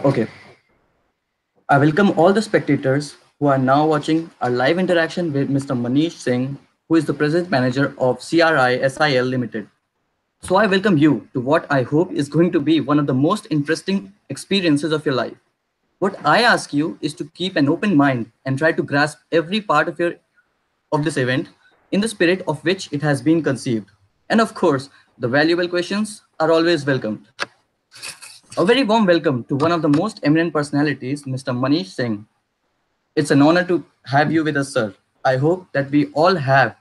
Okay, I welcome all the spectators who are now watching our live interaction with Mr. Manish Singh, who is the President Manager of CRISIL Limited. So I welcome you to what I hope is going to be one of the most interesting experiences of your life. What I ask you is to keep an open mind and try to grasp every part of this event in the spirit of which it has been conceived. And of course, the valuable questions are always welcomed. A very warm welcome to one of the most eminent personalities, Mr. Manish Singh. It's an honor to have you with us, sir. I hope that we all have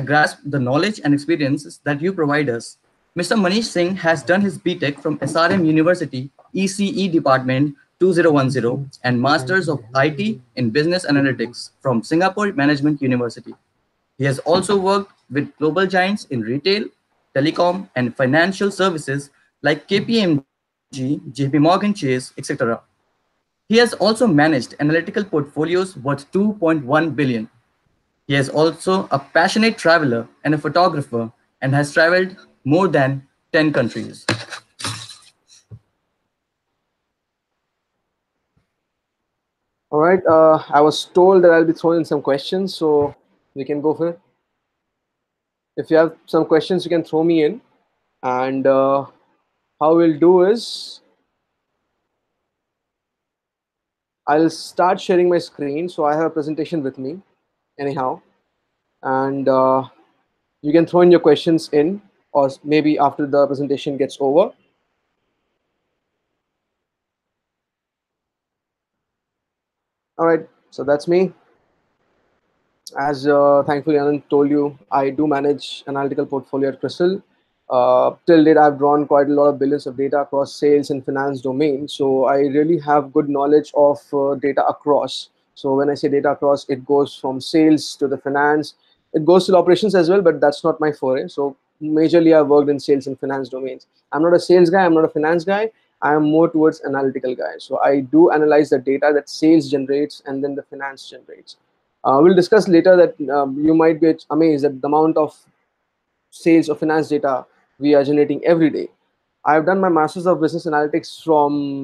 grasp the knowledge and experiences that you provide us. Mr. Manish Singh has done his B.Tech from SRM University, ECE Department 2010, and Masters of IT in Business Analytics from Singapore Management University. He has also worked with global giants in retail, telecom, and financial services like KPMG, JP Morgan Chase, etc. He has also managed analytical portfolios worth 2.1 billion. He is also a passionate traveler and a photographer and has traveled more than 10 countries. All right. I was told that I'll be throwing in some questions, so we can go for it. If you have some questions, you can throw me in. And how we'll do is I'll start sharing my screen. So I have a presentation with me, anyhow, and you can throw in your questions in, or maybe after the presentation gets over. All right. So that's me. As thankfully Anand told you, I do manage analytical portfolio at CRISIL. Till date, I've drawn quite a lot of billions of data across sales and finance domain. So I really have good knowledge of data across. So when I say data across, it goes from sales to the finance. It goes to the operations as well, but that's not my foray. So majorly, I've worked in sales and finance domains. I'm not a sales guy. I'm not a finance guy. I am more towards analytical guy. So I do analyze the data that sales generates and then the finance generates. We'll discuss later that you might be amazed at the amount of sales or finance data we are generating every day. I've done my Masters of Business Analytics from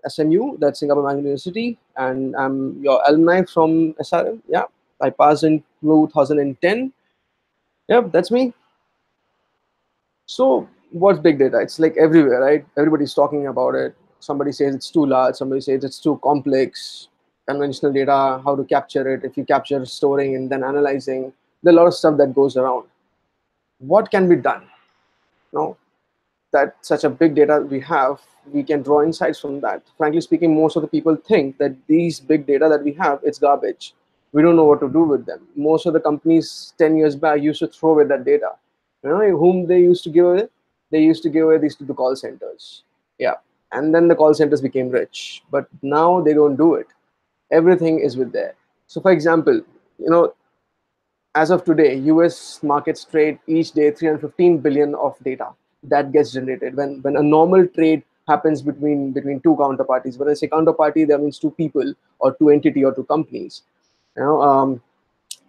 SMU, that's Singapore Management University, and I'm your alumni from SRM. Yeah, I passed in 2010. Yep, that's me. So, what's big data? It's like everywhere, right? Everybody's talking about it. Somebody says it's too large, somebody says it's too complex. Conventional data, how to capture it, if you capture storing and then analyzing, there's a lot of stuff that goes around. What can be done? No, that such a big data we have, we can draw insights from that. Frankly speaking, most of the people think that these big data that we have, it's garbage. We don't know what to do with them. Most of the companies 10 years back used to throw away that data. You know whom they used to give away? They used to give away these to the call centers. Yeah. And then the call centers became rich. But now they don't do it. Everything is with there. So for example, as of today, US markets trade each day 315 billion of data that gets generated. When a normal trade happens between two counterparties, when I say counterparty, that means two people or two entity or two companies. You know,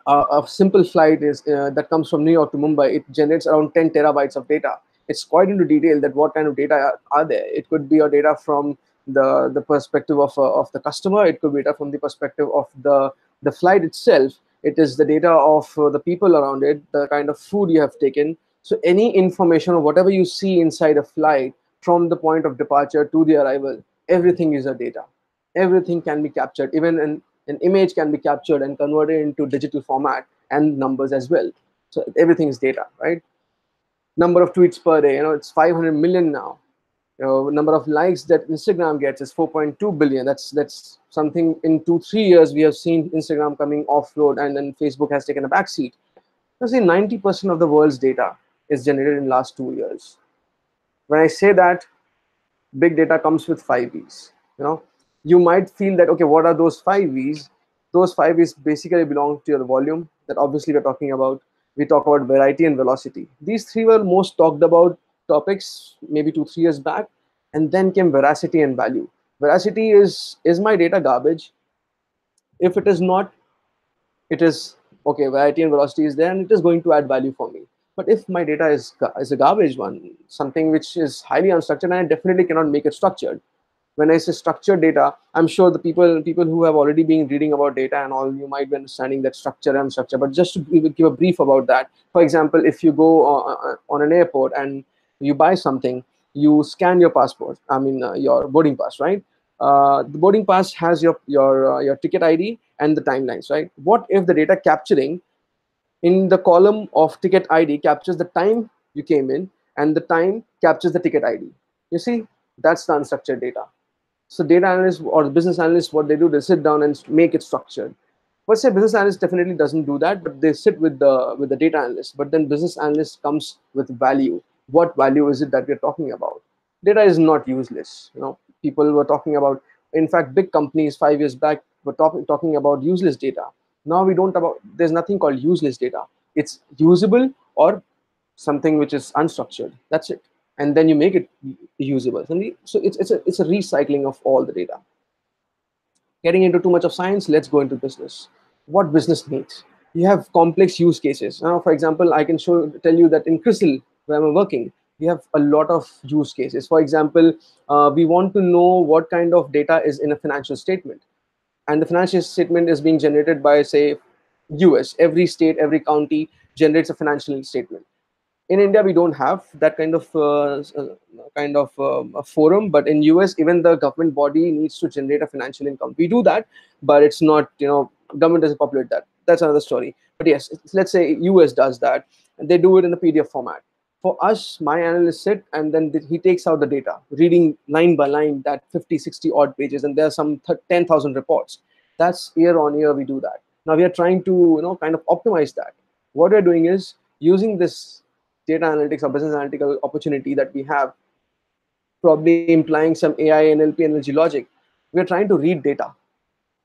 a simple flight is that comes from New York to Mumbai. It generates around 10 terabytes of data. It's quite into detail that what kind of data are there. It could be a data from the perspective of the customer. It could be data from the perspective of the flight itself. It is the data of the people around it, the kind of food you have taken. So any information or whatever you see inside a flight from the point of departure to the arrival, everything is a data. Everything can be captured. Even an image can be captured and converted into digital format and numbers as well. So everything is data, right? Number of tweets per day, it's 500 million now. Number of likes that Instagram gets is 4.2 billion. That's something in 2-3 years we have seen Instagram coming off road, and then Facebook has taken a backseat. You see, 90% of the world's data is generated in last 2 years. When I say that, big data comes with 5 V's. You might feel that, okay, what are those 5 V's? Those 5 V's basically belong to your volume that obviously we're talking about. We talk about variety and velocity. These three were most talked about topics maybe 2-3 years back, and then came veracity and value. Veracity is my data garbage? If it is not, it is okay. Variety and velocity is there, and it is going to add value for me. But if my data is a garbage one, something which is highly unstructured, and I definitely cannot make it structured, When I say structured data, I'm sure the people who have already been reading about data and all, you might be understanding that structure and structure. But just to give a brief about that, for example, if you go on an airport and you buy something, you scan your passport. I mean, your boarding pass, right? The boarding pass has your ticket ID and the timelines, right? What if the data capturing in the column of ticket ID captures the time you came in and the time captures the ticket ID? You see, that's the unstructured data. So data analysts or the business analysts, what they do, they sit down and make it structured. But say business analyst definitely doesn't do that, but they sit with the data analyst. But then business analyst comes with value. What value is it that we're talking about? Data is not useless. People were talking about. In fact, big companies 5 years back were talking about useless data. Now we don't about. There's nothing called useless data. It's usable or something which is unstructured. That's it, and then you make it usable. So it's a recycling of all the data. Getting into too much of science, let's go into business. What business needs? You have complex use cases. Now, for example, I can tell you that in CRISIL, where I'm working, we have a lot of use cases. For example, we want to know what kind of data is in a financial statement, and the financial statement is being generated by, say, US. Every state, every county generates a financial statement. In India, we don't have that kind of a forum, but in US, even the government body needs to generate a financial income. We do that, but it's not, government doesn't populate that. That's another story. But yes, let's say US does that, and they do it in a PDF format. For us, my analyst sit and then he takes out the data, reading line by line that 50, 60 odd pages, and there are some 10,000 reports. That's year on year we do that. Now we are trying to, kind of optimize that. What we're doing is using this data analytics or business analytical opportunity that we have, probably implying some AI, NLP, energy logic. We're trying to read data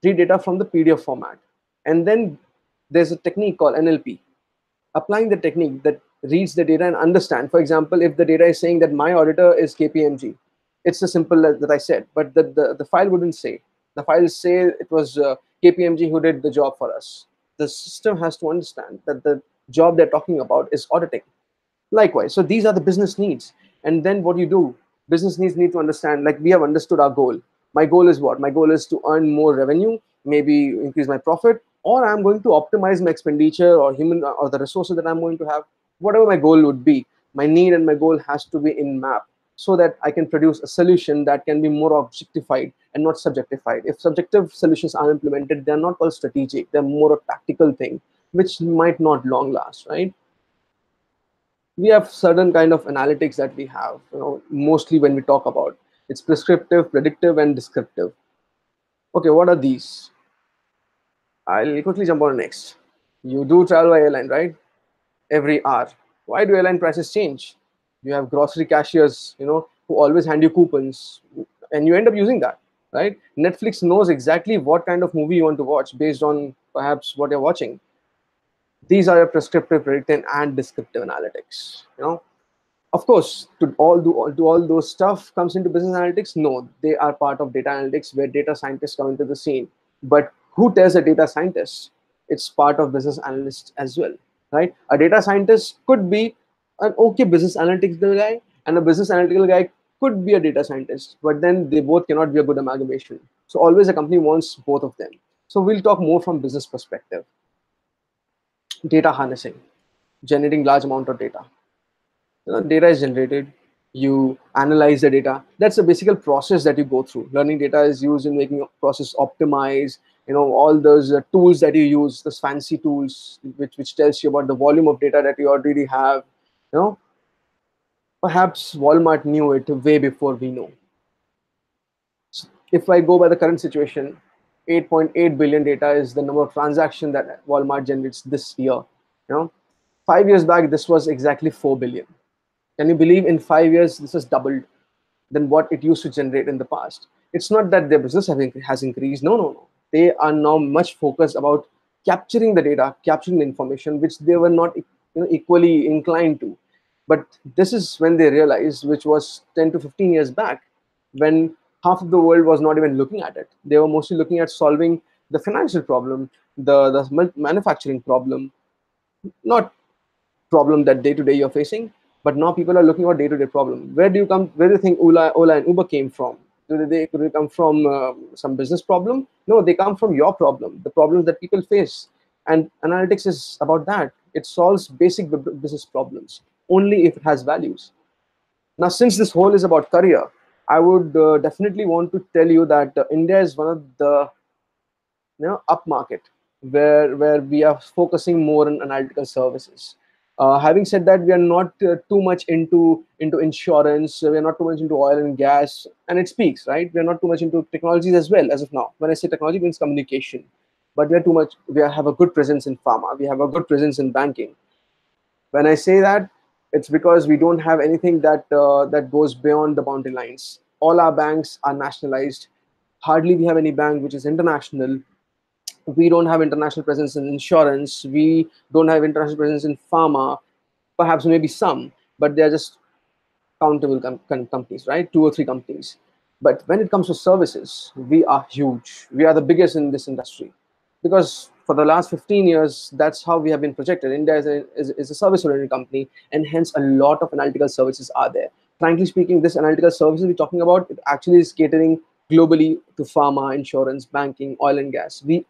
from the PDF format. And then there's a technique called NLP, applying the technique that reads the data and understand. For example, if the data is saying that my auditor is KPMG, it's as simple as that I said, but the file wouldn't say. The file say it was KPMG who did the job for us. The system has to understand that the job they're talking about is auditing. Likewise, so these are the business needs. And then what you do, business needs need to understand, like we have understood our goal. My goal is what? My goal is to earn more revenue, maybe increase my profit, or I'm going to optimize my expenditure or human or the resources that I'm going to have. Whatever my goal would be, my need and my goal has to be in map, so that I can produce a solution that can be more objectified and not subjectified. If subjective solutions are implemented, they're not all strategic, they're more a tactical thing, which might not long last, right? We have certain kind of analytics that we have, mostly when we talk about, it's prescriptive, predictive, and descriptive. Okay, what are these? I'll quickly jump on next. You do travel by airline, right? Every hour. Why do airline prices change? You have grocery cashiers, who always hand you coupons, and you end up using that, right? Netflix knows exactly what kind of movie you want to watch based on perhaps what you're watching. These are your prescriptive, predictive, and descriptive analytics. Of course, do all those stuff comes into business analytics? No, they are part of data analytics, where data scientists come into the scene. But who tells a data scientist? It's part of business analyst as well, right? A data scientist could be an okay business analytical guy, and a business analytical guy could be a data scientist, but then they both cannot be a good amalgamation. So always a company wants both of them. So we'll talk more from business perspective. Data harnessing, generating large amount of data. Data is generated, you analyze the data. That's the basic process that you go through. Learning data is used in making a process optimize. All those tools that you use, those fancy tools which tells you about the volume of data that you already have. you know Perhaps Walmart knew it way before we know. If I go by the current situation, 8.8 billion data is the number of transactions that Walmart generates this year. 5 years back, this was exactly 4 billion. Can you believe in 5 years this has doubled than what it used to generate in the past? It's not that their business has increased. No, no, no. They are now much focused about capturing the data, capturing the information, which they were not equally inclined to. But this is when they realized, which was 10 to 15 years back, when half of the world was not even looking at it. They were mostly looking at solving the financial problem, the manufacturing problem, not problem that day to day you're facing. But now people are looking at day to day problem. Where do you think Ola and Uber came from? Could they come from some business problem? No, they come from your problem, the problems that people face. And analytics is about that. It solves basic business problems only if it has values. Now, since this whole is about career, I would definitely want to tell you that India is one of the upmarket where we are focusing more on analytical services. Having said that, we are not too much into insurance. We are not too much into oil and gas, and it speaks, right? We are not too much into technologies as well as of now. When I say technology, it means communication. But we are too much. Have a good presence in pharma. We have a good presence in banking. When I say that, it's because we don't have anything that goes beyond the boundary lines. All our banks are nationalized. Hardly we have any bank which is international. We don't have international presence in insurance. We don't have international presence in pharma. Perhaps maybe some, but they're just countable companies, right? Two or three companies. But when it comes to services, we are huge. We are the biggest in this industry because for the last 15 years, that's how we have been projected. India is a service-oriented company, and hence a lot of analytical services are there. Frankly speaking, this analytical services we're talking about, it actually is catering globally to pharma, insurance, banking, oil and gas. We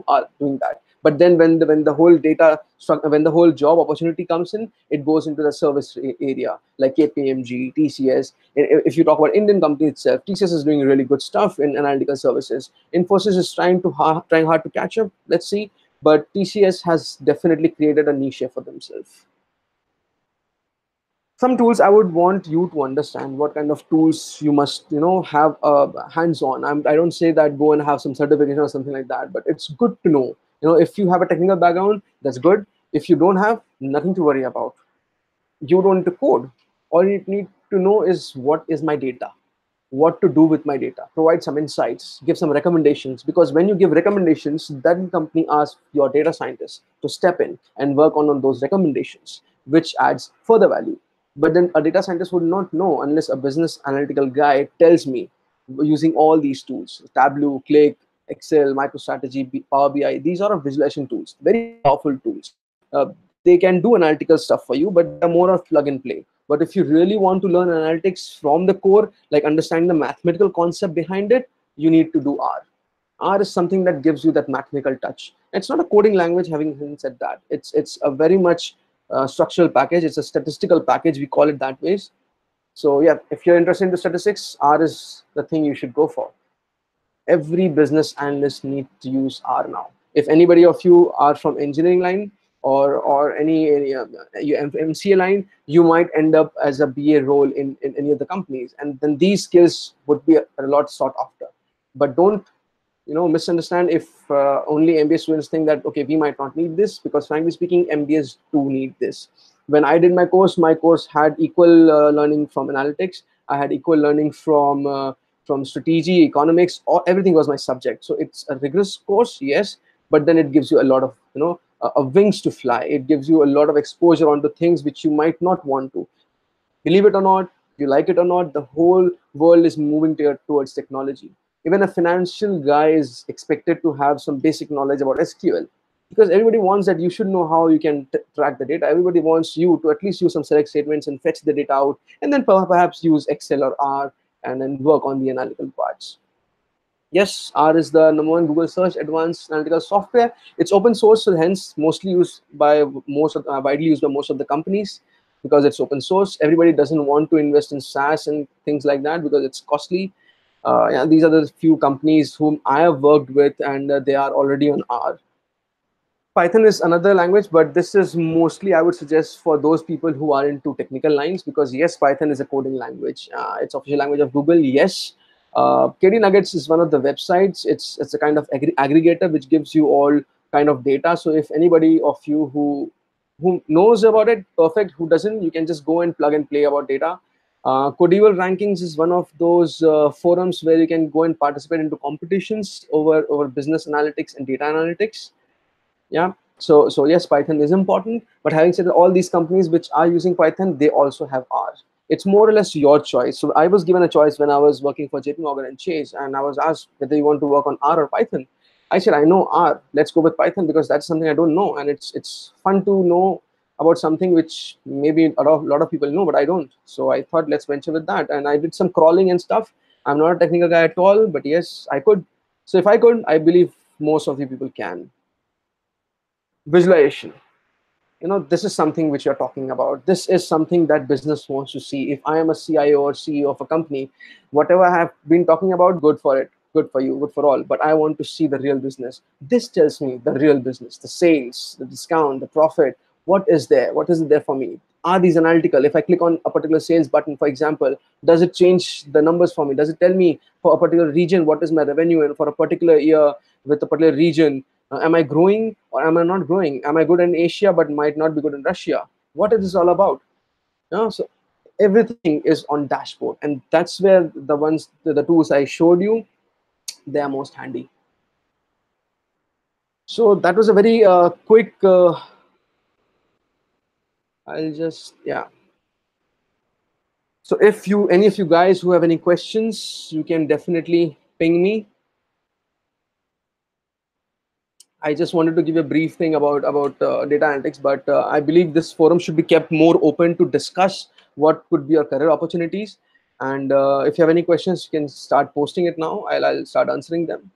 are doing that. But then when the whole when the whole job opportunity comes in, it goes into the service area like KPMG, TCS. If you talk about Indian company itself, TCS is doing really good stuff in analytical services. Infosys is trying hard to catch up. Let's see. But TCS has definitely created a niche for themselves. Some tools I would want you to understand what kind of tools you must have hands on. I don't say that go and have some certification or something like that, but it's good to know. If you have a technical background, that's good. If you don't have, nothing to worry about. You don't need to code. All you need to know is what is my data, what to do with my data, provide some insights, give some recommendations. Because when you give recommendations, that company asks your data scientists to step in and work on those recommendations, which adds further value. But then a data scientist would not know unless a business analytical guy tells me using all these tools: Tableau, Click, Excel, MicroStrategy, Power BI. These are visualization tools, very powerful tools. They can do analytical stuff for you, but they are more of plug and play. But if you really want to learn analytics from the core, like understanding the mathematical concept behind it, you need to do R. R is something that gives you that mathematical touch. It's not a coding language. Having said that, it's a very much structural package. It's a statistical package. We call it that ways. So yeah, if you're interested in the statistics, R is the thing you should go for. Every business analyst need to use R now. If anybody of you are from engineering line or any MCA line, you might end up as a BA role in any of the companies, and then these skills would be a lot sought after. But don't misunderstand if only MBA students think that okay, we might not need this, because frankly speaking, MBAs do need this. When I did my course had equal learning from analytics. I had equal learning from strategy, economics, or everything was my subject. So it's a rigorous course, yes, but then it gives you a lot of wings to fly. It gives you a lot of exposure onto things which you might not want to. Believe it or not, you like it or not, the whole world is moving towards technology. Even a financial guy is expected to have some basic knowledge about SQL, because everybody wants that you should know how you can track the data. Everybody wants you to at least use some select statements and fetch the data out, and then perhaps use Excel or R and then work on the analytical parts. Yes, R is the number one Google search advanced analytical software. It's open source, so hence mostly used by widely used by most of the companies because it's open source. Everybody doesn't want to invest in SaaS and things like that because it's costly. Yeah, these are the few companies whom I have worked with, and they are already on R. Python is another language, but this is mostly, I would suggest, for those people who are into technical lines, because yes, Python is a coding language. It's official language of Google, yes. KD Nuggets is one of the websites. It's a kind of aggregator which gives you all kind of data. So if anybody of you who knows about it, perfect. Who doesn't, you can just go and plug and play about data. Codival Rankings is one of those forums where you can go and participate into competitions over business analytics and data analytics. Yeah, so yes, Python is important, but having said that, all these companies which are using Python, they also have R. It's more or less your choice. So I was given a choice when I was working for JP Morgan and Chase, and I was asked whether you want to work on R or Python. I said, I know R, let's go with Python, because that's something I don't know, and it's fun to know about something which maybe a lot of people know, but I don't. So I thought, let's venture with that, and I did some crawling and stuff. I'm not a technical guy at all, but yes, I could. So if I could, I believe most of the people can. Visualization. This is something which you're talking about. This is something that business wants to see. If I am a CIO or CEO of a company, whatever I have been talking about, good for it, good for you, good for all, but I want to see the real business. This tells me the real business, the sales, the discount, the profit. What is there? What is there for me? Are these analytical? If I click on a particular sales button, for example, does it change the numbers for me? Does it tell me for a particular region what is my revenue, and for a particular year with a particular region, am I growing or am I not growing? Am I good in Asia but might not be good in Russia? What is this all about? So everything is on dashboard, and that's where the tools I showed you, they are most handy. So that was a very quick. I'll just, yeah. So if you any of you guys who have any questions, you can definitely ping me. I just wanted to give a brief thing about data analytics, but I believe this forum should be kept more open to discuss what could be your career opportunities. And if you have any questions, you can start posting it now. I'll start answering them.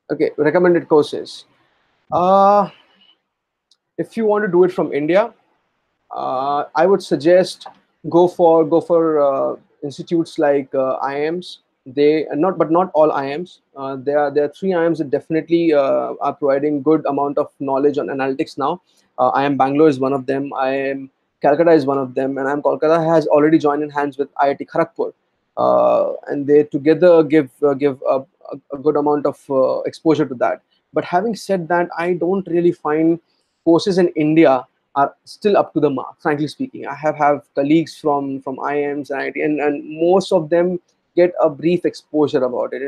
Okay, recommended courses. Uh, if you want to do it from India, I would suggest go for institutes like IIMs. They not but not all IIMs. There are three IIMs that definitely are providing good amount of knowledge on analytics now. IIM Bangalore is one of them. IIM Calcutta is one of them, and IIM Kolkata has already joined in hands with IIT Kharagpur, and they together give a good amount of exposure to that. But having said that, I don't really find courses in India are still up to the mark. Frankly speaking, I have colleagues from IIMs and IT, and most of them get a brief exposure about it.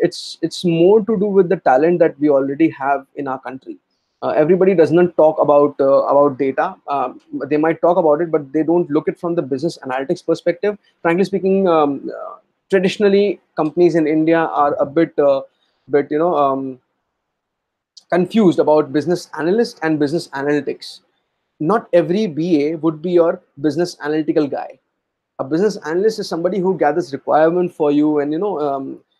It's more to do with the talent that we already have in our country. Everybody does not talk about data. They might talk about it, but they don't look it from the business analytics perspective. Frankly speaking, traditionally companies in India are a bit confused about business analyst and business analytics. Not every BA would be your business analytical guy. A business analyst is somebody who gathers requirement for you and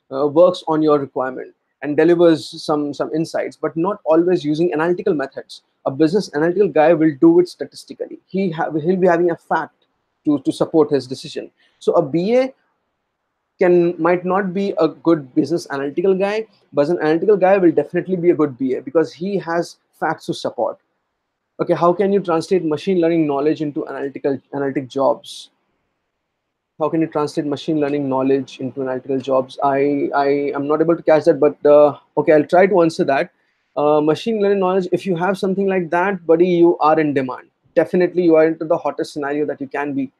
works on your requirement and delivers some insights, but not always using analytical methods. A business analytical guy will do it statistically. He'll be having a fact to support his decision. So a BA might not be a good business analytical guy, but an analytical guy will definitely be a good BA because he has facts to support. Okay, how can you translate machine learning knowledge into analytic jobs? How can you translate machine learning knowledge into analytical jobs? I am not able to catch that, but okay, I'll try to answer that. Machine learning knowledge, if you have something like that, buddy, you are in demand. Definitely you are into the hottest scenario that you can be.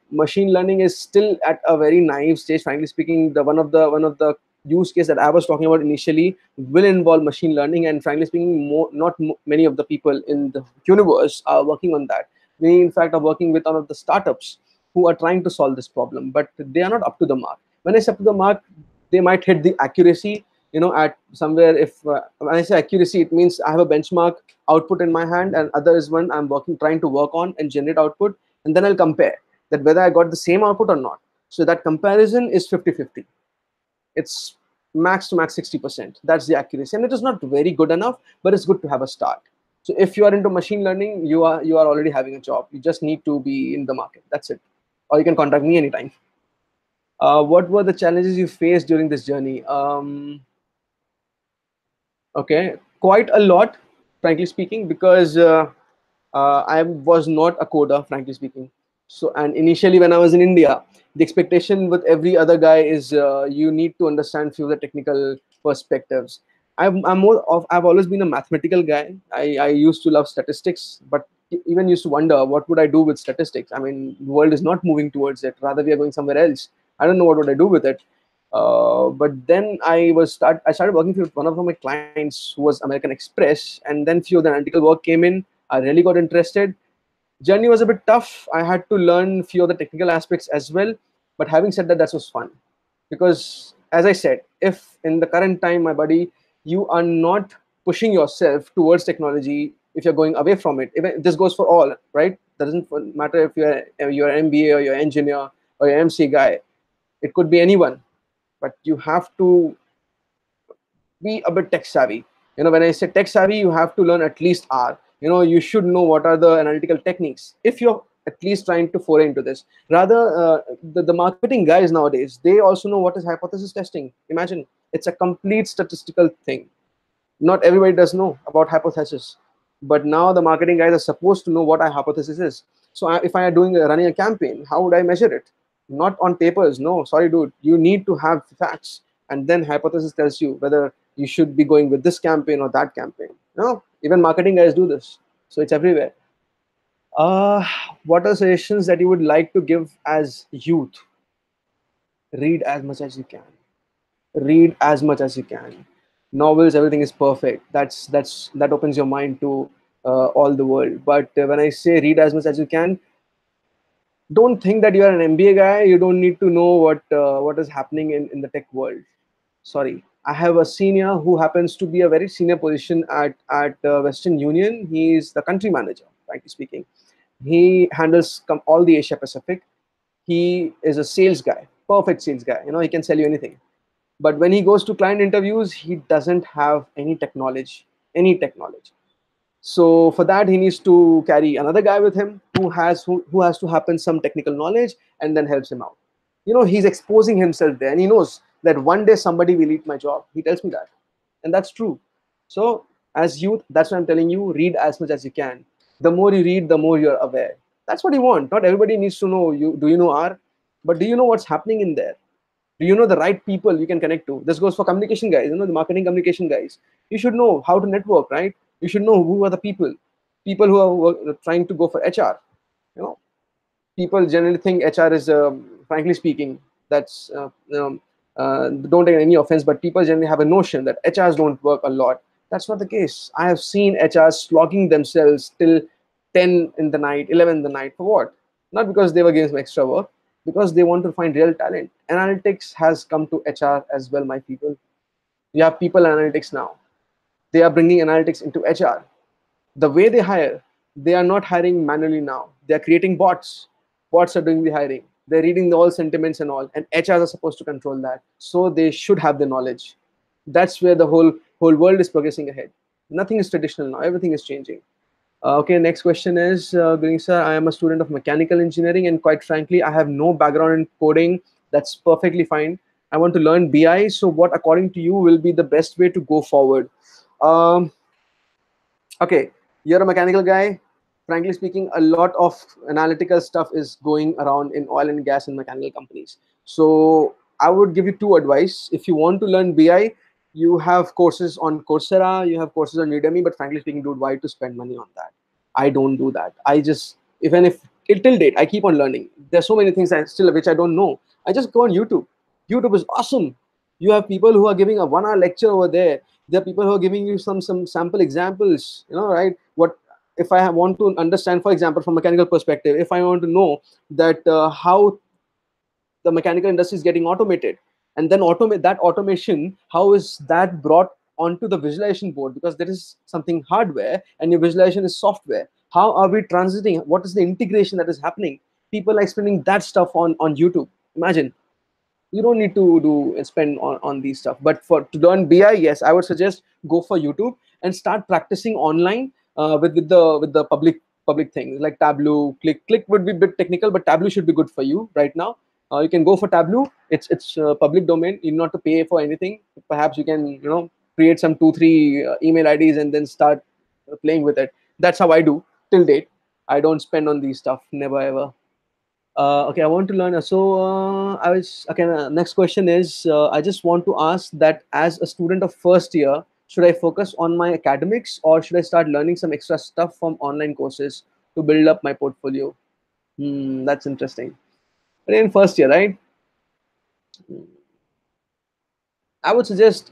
Machine learning is still at a very naive stage. Frankly speaking, the one of the use case that I was talking about initially will involve machine learning, and frankly speaking, many of the people in the universe are working on that. We in fact are working with one of the startups who are trying to solve this problem, but they are not up to the mark. When I say up to the mark, they might hit the accuracy, at somewhere. If when I say accuracy, it means I have a benchmark output in my hand, and other is one I'm trying to work on and generate output, and then I'll compare that whether I got the same output or not. So that comparison is 50-50. It's max to max 60%. That's the accuracy, and it is not very good enough, but it's good to have a start. So if you are into machine learning, you are already having a job. You just need to be in the market. That's it. Or you can contact me anytime. What were the challenges you faced during this journey? Okay, quite a lot, frankly speaking, because I was not a coder, frankly speaking. So, and initially when I was in India, The expectation with every other guy is you need to understand few of the technical perspectives. I'm more of, I've always been a mathematical guy. I used to love statistics, but even used to wonder what would I do with statistics. I mean, the world is not moving towards it, rather we are going somewhere else. I don't know what would I do with it. But then I started working with one of my clients who was American Express, and then few of the analytical work came in. I really got interested. Journey was a bit tough. I had to learn few of the technical aspects as well. But having said that, that was fun. Because as I said, if in the current time, my buddy, you are not pushing yourself towards technology, if you're going away from it, even this goes for all, right? Doesn't matter if you're an MBA or you're an engineer or you're an MC guy. It could be anyone, but you have to be a bit tech savvy. When I say tech savvy, you have to learn at least R. You should know what are the analytical techniques if you're at least trying to foray into this. Rather, the marketing guys nowadays, they also know what is hypothesis testing. Imagine, it's a complete statistical thing. Not everybody does know about hypothesis, but now the marketing guys are supposed to know what a hypothesis is. So if I am running a campaign, how would I measure it? Not on papers. No, sorry, dude. You need to have facts, and then hypothesis tells you whether you should be going with this campaign or that campaign. No, even marketing guys do this, so it's everywhere. Uh, what are suggestions that you would like to give as youth? Read as much as you can. Read as much as you can. Novels, everything is perfect. That opens your mind to all the world. But when I say read as much as you can, don't think that you are an MBA guy. You don't need to know what is happening in the tech world. Sorry, I have a senior who happens to be a very senior position at Western Union. He is the country manager, frankly speaking. He handles all the Asia Pacific. He is a sales guy, perfect sales guy. He can sell you anything. But when he goes to client interviews, he doesn't have any tech knowledge. So for that, he needs to carry another guy with him who has to happen some technical knowledge and then helps him out. He's exposing himself there, and he knows that one day somebody will eat my job. He tells me that, and that's true. So as youth, that's what I'm telling you. Read as much as you can. The more you read, the more you're aware. That's what you want. Not everybody needs to know you. Do you know R? But do you know what's happening in there? Do you know the right people you can connect to? This goes for communication guys, the marketing communication guys. You should know how to network, right? You should know who are the people who are trying to go for HR. you know People generally think HR is, frankly speaking, that's don't take any offense, but people generally have a notion that HRs don't work a lot. That's not the case. I have seen HRs slogging themselves till 10 in the night, 11 in the night. For what? Not because they were getting some extra work, because they want to find real talent. Analytics has come to HR as well, my people. You have people analytics now. They are bringing analytics into HR. The way they hire, they are not hiring manually now. They are creating bots. Bots are doing the hiring. They're reading all sentiments and all, and HRs are supposed to control that. So they should have the knowledge. That's where the whole world is progressing ahead. Nothing is traditional now. Everything is changing. Okay, next question is, Gurung sir, I am a student of mechanical engineering, and quite frankly, I have no background in coding. That's perfectly fine. I want to learn BI. So, what, according to you, will be the best way to go forward? Um, okay, you're a mechanical guy. Frankly speaking, a lot of analytical stuff is going around in oil and gas and mechanical companies. So I would give you two advice. If you want to learn BI, you have courses on Coursera, you have courses on Udemy, but frankly speaking, dude, why to spend money on that? I don't do that. I just, even if till date, I keep on learning. There's so many things I still which I don't know. I just go on YouTube. YouTube is awesome. You have people who are giving a 1 hour lecture over there. There are people who are giving you some sample examples, right? What if I want to understand, for example, from mechanical perspective, if I want to know that how the mechanical industry is getting automated, and then automate that automation, how is that brought onto the visualization board? Because there is something hardware and your visualization is software. How are we transiting? What is the integration that is happening? People are explaining that stuff on YouTube. Imagine. You don't need to do spend on these stuff. But for to learn BI, yes, I would suggest go for YouTube and start practicing online with the public things like Tableau. Click would be a bit technical, but Tableau should be good for you right now. You can go for Tableau. It's public domain. You not to pay for anything. Perhaps you can create some 2 3 email IDs and then start playing with it. That's how I do till date. I don't spend on these stuff. Never ever. Okay, I want to learn. I was okay. Next question is, I just want to ask that as a student of first year, should I focus on my academics or should I start learning some extra stuff from online courses to build up my portfolio? That's interesting. But in first year, right? I would suggest,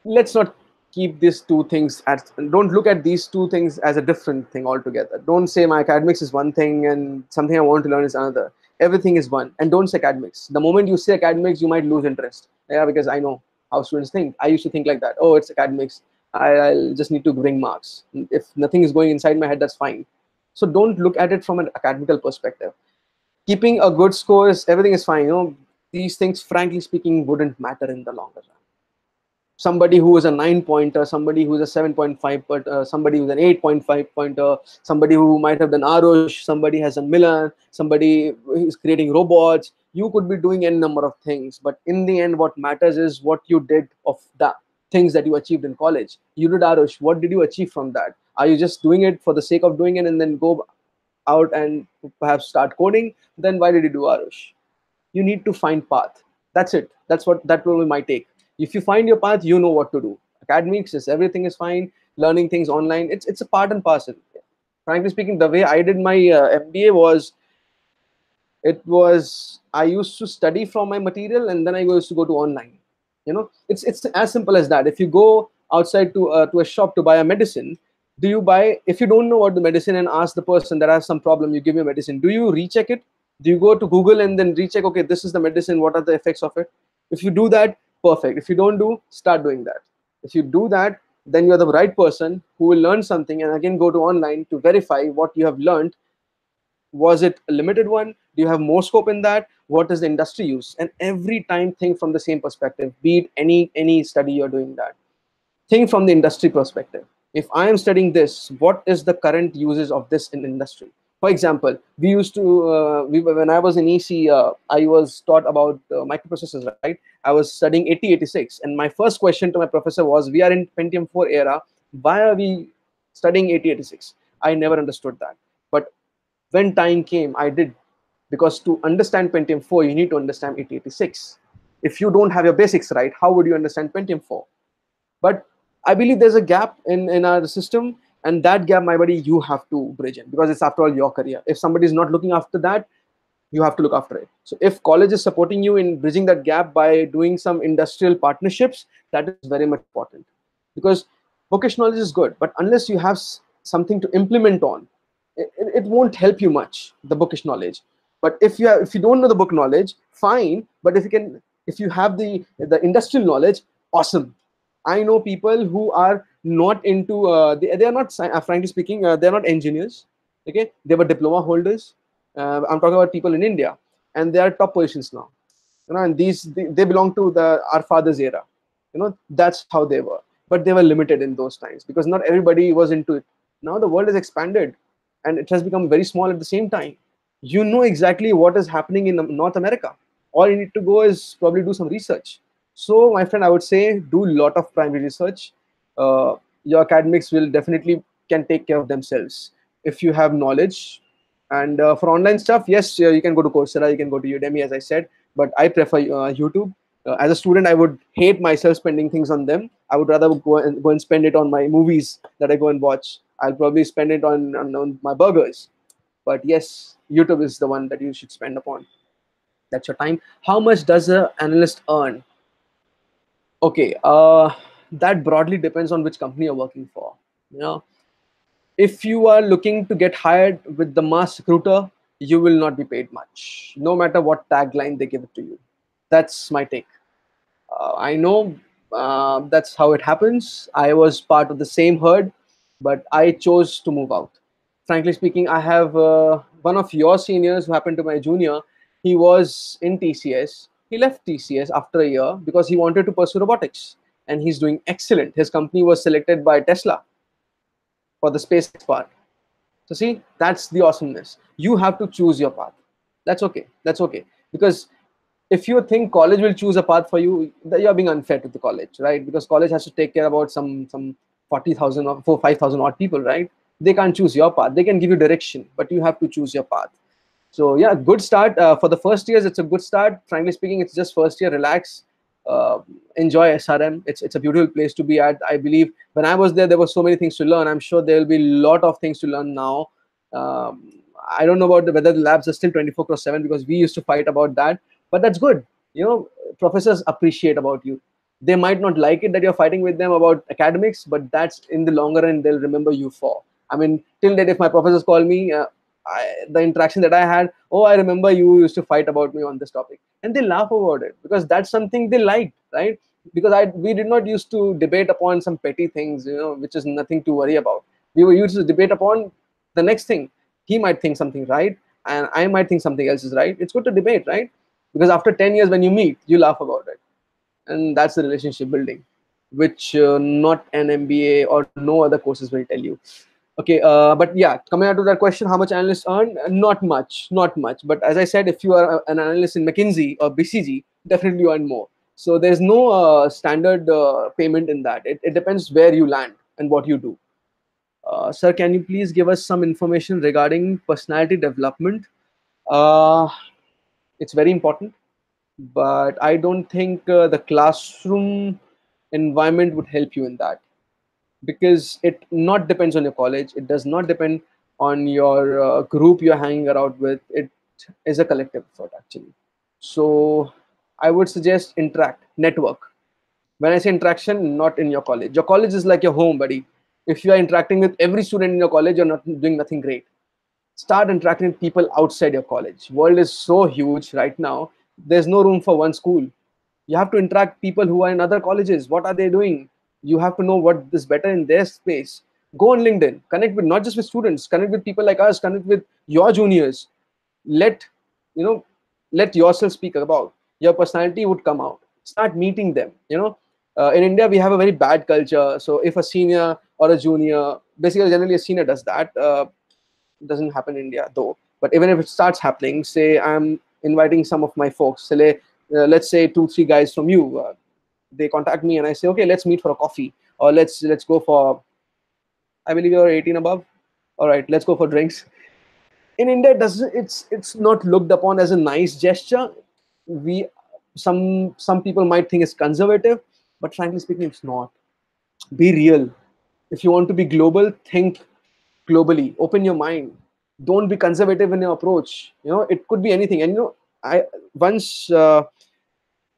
let's not keep these two things at, don't look at these two things as a different thing altogether. Don't say my academics is one thing and something I want to learn is another. Everything is one, and don't say academics. The moment you say academics, you might lose interest. Yeah, because I know how students think. I used to think like that. Oh, it's academics, I'll just need to bring marks. If nothing is going inside my head, that's fine. So don't look at it from an academical perspective. Keeping a good score is, everything is fine, these things frankly speaking wouldn't matter in the longer run. Somebody who is a 9 pointer, somebody who's a 7.5, but somebody who's an 8.5 pointer, somebody who might have done Arush, somebody has done Milan, somebody is creating robots. You could be doing any number of things, but in the end, what matters is what you did of the things that you achieved in college. You did Arush. What did you achieve from that? Are you just doing it for the sake of doing it and then go out and perhaps start coding? Then why did you do Arush? You need to find path. That's it. That will be my take. If you find your path, you know what to do. Academics is, everything is fine. Learning things online, it's a part and parcel. Frankly speaking, the way I did my MBA was, it was, I used to study from my material and then I used to go to online. It's as simple as that. If you go outside to a shop to buy a medicine, do you buy, if you don't know what the medicine and ask the person that has some problem, you give me a medicine, do you recheck it? Do you go to Google and then recheck, okay, this is the medicine, what are the effects of it? If you do that, perfect. If you don't do, start doing that. If you do that, then you're the right person who will learn something and again go to online to verify what you have learned. Was it a limited one? Do you have more scope in that? What does the industry use? And every time think from the same perspective, be it any study you're doing that. Think from the industry perspective. If I am studying this, what is the current uses of this in industry? For example, we used to when I was in EC, I was taught about microprocessors, right? I was studying 8086, and my first question to my professor was, we are in Pentium 4 era, why are we studying 8086? I never understood that. But when time came, I did, because to understand Pentium 4, you need to understand 8086. If you don't have your basics right, how would you understand Pentium 4? But I believe there's a gap in our system, and that gap, my buddy, you have to bridge in, because it's after all your career. If somebody is not looking after that, you have to look after it. So if college is supporting you in bridging that gap by doing some industrial partnerships, that is very much important. Because bookish knowledge is good, but unless you have something to implement on, it won't help you much, the bookish knowledge. But if you don't know the book knowledge, fine. But if you have the industrial knowledge, awesome. I know people who are not into they are not frankly speaking, they're not engineers. Okay, they were diploma holders. I'm talking about people in India, and they are top positions now. And they belong to the our father's era. That's how they were, but they were limited in those times because not everybody was into it. Now the world has expanded, and it has become very small at the same time. You know exactly what is happening in North America. All you need to go is probably do some research. So, my friend, I would say do a lot of primary research. Your academics will definitely can take care of themselves if you have knowledge. And for online stuff, yes, you can go to Coursera, you can go to Udemy, as I said, but I prefer YouTube. As a student, I would hate myself spending things on them. I would rather go and spend it on my movies that I go and watch. I'll probably spend it on my burgers. But yes, YouTube is the one that you should spend upon. That's your time. How much does an analyst earn? Okay, that broadly depends on which company you're working for. You know, if you are looking to get hired with the mass recruiter, you will not be paid much, no matter what tagline they give it to you. That's my take. I know that's how it happens. I was part of the same herd, but I chose to move out. Frankly speaking, I have one of your seniors who happened to my junior. He was in TCS. He left TCS after a year because he wanted to pursue robotics, and he's doing excellent. His company was selected by Tesla for the SpaceX part. So see, that's the awesomeness. You have to choose your path. That's okay. That's okay. Because if you think college will choose a path for you, you're being unfair to the college, right? Because college has to take care about some 40,000 or 5,000 odd people, right? They can't choose your path. They can give you direction, but you have to choose your path. So yeah, good start for the first years. It's a good start. Frankly speaking, it's just first year. Relax, uh, enjoy SRM. It's a beautiful place to be at. I believe when I was there were so many things to learn. I'm sure there will be a lot of things to learn now. I don't know about whether the labs are still 24/7, because we used to fight about that. But that's good. You know, professors appreciate about you. They might not like it that you're fighting with them about academics, but that's in the longer run they'll remember you for. I mean, till date, if my professors call me, the interaction that I had, oh, I remember you used to fight about me on this topic, and they laugh about it because that's something they liked, right? Because we did not used to debate upon some petty things, which is nothing to worry about. We were used to debate upon the next thing. He might think something right, and I might think something else is right. It's good to debate, right? Because after 10 years, when you meet, you laugh about it, and that's the relationship building, which not an MBA or no other courses will tell you. Okay, but yeah, coming out to that question, how much analysts earn? Not much, not much. But as I said, if you are an analyst in McKinsey or BCG, definitely you earn more. So there's no standard payment in that. It depends where you land and what you do. Sir, can you please give us some information regarding personality development? Uh, it's very important, but I don't think the classroom environment would help you in that, because it not depends on your college. It does not depend on your group you're hanging around with. It is a collective effort actually. So I would suggest interact, network. When I say interaction, not in your college. Your college is like your home, buddy. If you are interacting with every student in your college, you're not doing nothing great. Start interacting with people outside your college. World is so huge right now. There's no room for one school. You have to interact people who are in other colleges. What are they doing? You have to know what is better in their space. Go on LinkedIn, connect with not just with students, connect with people like us, connect with your juniors. Let you know, let yourself speak about your personality would come out. Start meeting them. In India we have a very bad culture. So if a senior or a junior, basically generally a senior does that. Doesn't happen in India though. But even if it starts happening, say I'm inviting some of my folks, say, let's say 2 3 guys from you, they contact me and I say, okay, let's meet for a coffee, or let's go for, I believe you're 18 above. All right, let's go for drinks. In India, it doesn't it's not looked upon as a nice gesture. We some people might think it's conservative, but frankly speaking, it's not. Be real. If you want to be global, think globally. Open your mind. Don't be conservative in your approach. It could be anything. And I once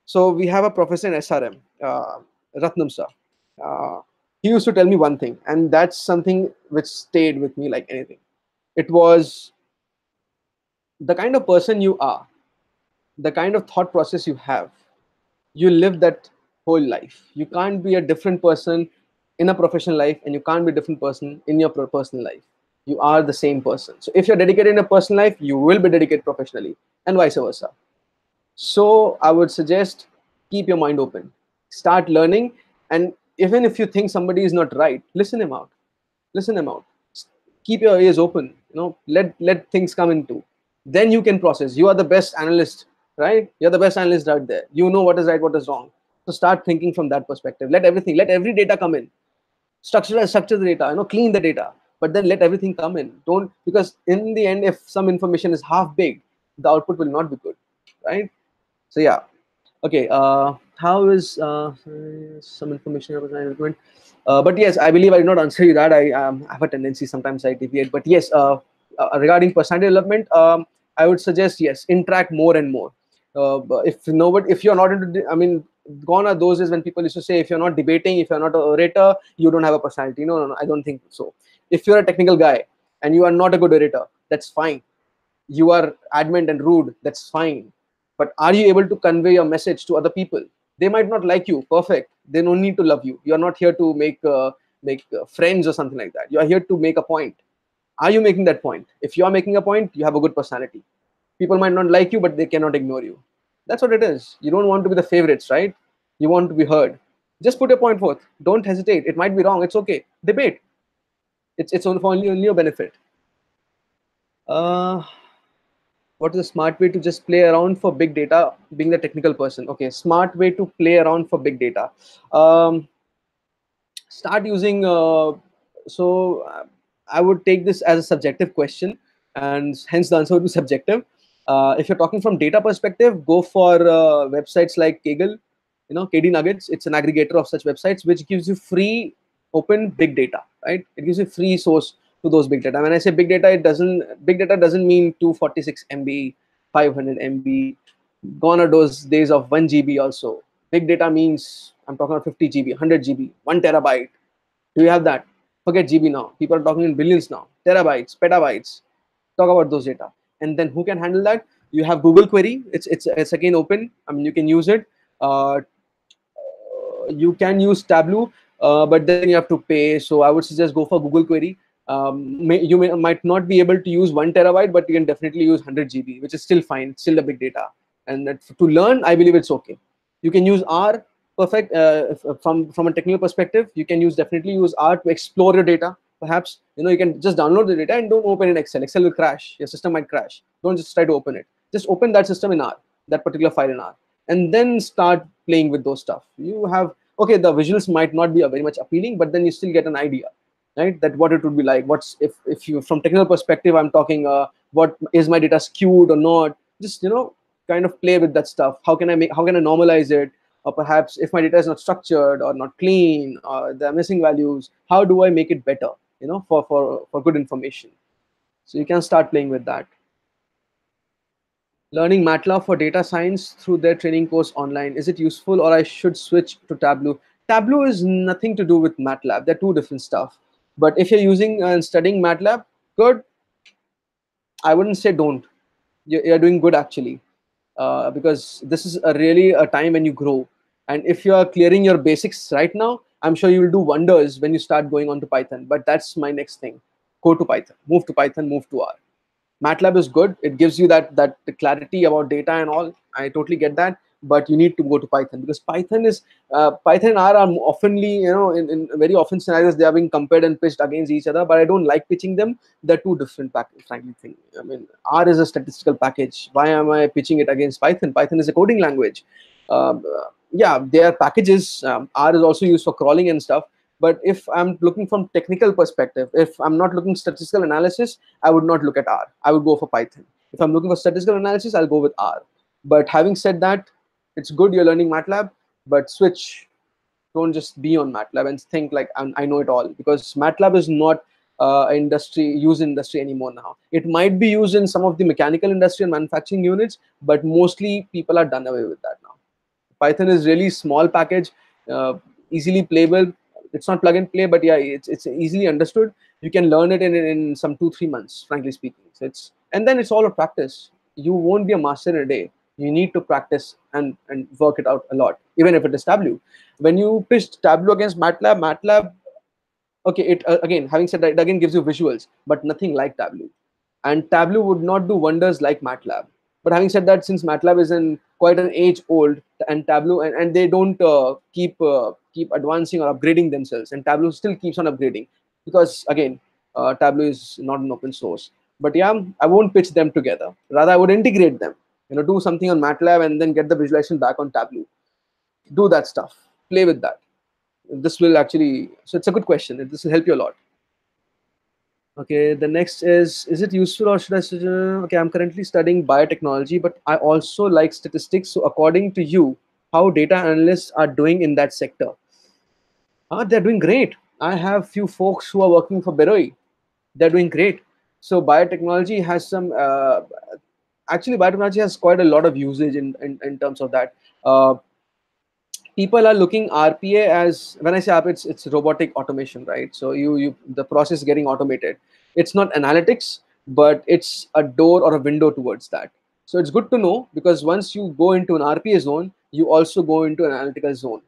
so we have a professor in SRM, Ratnam sir. Uh, he used to tell me one thing, and that's something which stayed with me like anything. It was the kind of person you are, the kind of thought process you have, you live that whole life. You can't be a different person in a professional life, and you can't be a different person in your personal life. You are the same person. So if you're dedicated in a personal life, you will be dedicated professionally, and vice versa. So I would suggest keep your mind open, start learning, and even if you think somebody is not right, listen him out. Listen him out. Keep your ears open. Let things come into. Then you can process. You are the best analyst, right? You're the best analyst out there. You know what is right, what is wrong. So start thinking from that perspective. Let every data come in. Structure the data. Clean the data. But then let everything come in. Don't, because in the end, if some information is half baked, the output will not be good, right? So yeah. Okay. How is some information about management? But yes, I believe I did not answer you that. I have a tendency sometimes I deviate. But yes, regarding personality development, I would suggest yes, interact more and more. But if you're not into, I mean, gone are those days when people used to say if you're not debating, if you're not an orator, you don't have a personality. No, no, no, I don't think so. If you're a technical guy and you are not a good orator, that's fine. You are adamant and rude, that's fine. But are you able to convey your message to other people? They might not like you, perfect, they don't need to love you. You are not here to make friends or something like that. You are here to make a point. Are you making that point? If you are making a point, you have a good personality. People might not like you, but they cannot ignore you. That's what it is. You don't want to be the favorites, right? You want to be heard. Just put your point forth. Don't hesitate. It might be wrong, it's okay. Debate. It's only your benefit. uh what is a smart way to just play around for big data, being the technical person? Okay, smart way to play around for big data. um, Start using so I would take this as a subjective question, and hence the answer would be subjective. If you're talking from data perspective, go for websites like Kaggle, KD Nuggets. It's an aggregator of such websites which gives you free open big data, right? It gives you free source to those big data. When I say big data, big data doesn't mean 246 MB, 500 MB. Gone are those days of 1 GB also. Big data means I'm talking about 50 GB, 100 GB, 1 terabyte. Do you have that? Forget GB now. People are talking in billions now. Terabytes, petabytes. Talk about those data. And then who can handle that? You have Google Query. It's again open. I mean, you can use it. You can use Tableau, but then you have to pay. So I would suggest go for Google Query. Might not be able to use 1 terabyte, but you can definitely use 100 GB, which is still fine. It's still a big data. And to learn, I believe it's okay. You can use R. Perfect. From a technical perspective, you can definitely use R to explore your data. Perhaps you can just download the data and don't open in Excel. Excel will crash. Your system might crash. Don't just try to open it. Just open that system in R, that particular file in R, and then start playing with those stuff. You have, okay, the visuals might not be very much appealing, but then you still get an idea, right? That what it would be like. What's if you, from technical perspective, I'm talking, what is my data skewed or not? Just kind of play with that stuff. How can I normalize it? Or perhaps if my data is not structured or not clean or there are missing values, how do I make it better? For good information. So you can start playing with that. Learning MATLAB for data science through their training course online, is it useful, or I should switch to Tableau? Tableau is nothing to do with MATLAB. They're two different stuff. But if you're using and studying MATLAB, good. I wouldn't say don't. You're doing good actually, because this is really a time when you grow. And if you are clearing your basics right now, I'm sure you will do wonders when you start going on to Python. But that's my next thing. Go to Python. Move to Python. Move to R. MATLAB is good. It gives you that clarity about data and all. I totally get that, but you need to go to Python, because Python and R are oftenly, in very often scenarios, they are being compared and pitched against each other. But I don't like pitching them. They're two different packages, frankly. I mean, R is a statistical package. Why am I pitching it against Python? Python is a coding language. Yeah, they are packages. R is also used for crawling and stuff. But if I'm looking from technical perspective, if I'm not looking statistical analysis, I would not look at R. I would go for Python. If I'm looking for statistical analysis, I'll go with R. But having said that, it's good you're learning MATLAB, but switch. Don't just be on MATLAB and think like I know it all, because MATLAB is not used in industry anymore now. It might be used in some of the mechanical industry and manufacturing units, but mostly people are done away with that now. Python is really small package, easily playable. It's not plug and play, but yeah, it's easily understood. You can learn it in some 2-3 months, frankly speaking. So and then it's all a practice. You won't be a master in a day. You need to practice and work it out a lot, even if it is Tableau. When you pitch Tableau against MATLAB, okay, it again, having said that, it again gives you visuals, but nothing like Tableau. And Tableau would not do wonders like MATLAB. But having said that, since MATLAB is in quite an age old, and Tableau, and they don't keep advancing or upgrading themselves, and Tableau still keeps on upgrading, because again, Tableau is not an open source. But yeah, I won't pitch them together. Rather, I would integrate them. Do something on MATLAB and then get the visualization back on Tableau. Do that stuff. Play with that. This will actually. So it's a good question. This will help you a lot. Okay, the next is it useful, or should I study? Okay, I'm currently studying biotechnology, but I also like statistics. So according to you, how data analysts are doing in that sector? They're doing great. I have few folks who are working for Beroi. They're doing great. So biotechnology has biotechnology has quite a lot of usage in terms of that. People are looking RPA as, when I say RPA, it's robotic automation, right? So the process is getting automated. It's not analytics, but it's a door or a window towards that. So it's good to know, because once you go into an RPA zone, you also go into an analytical zone.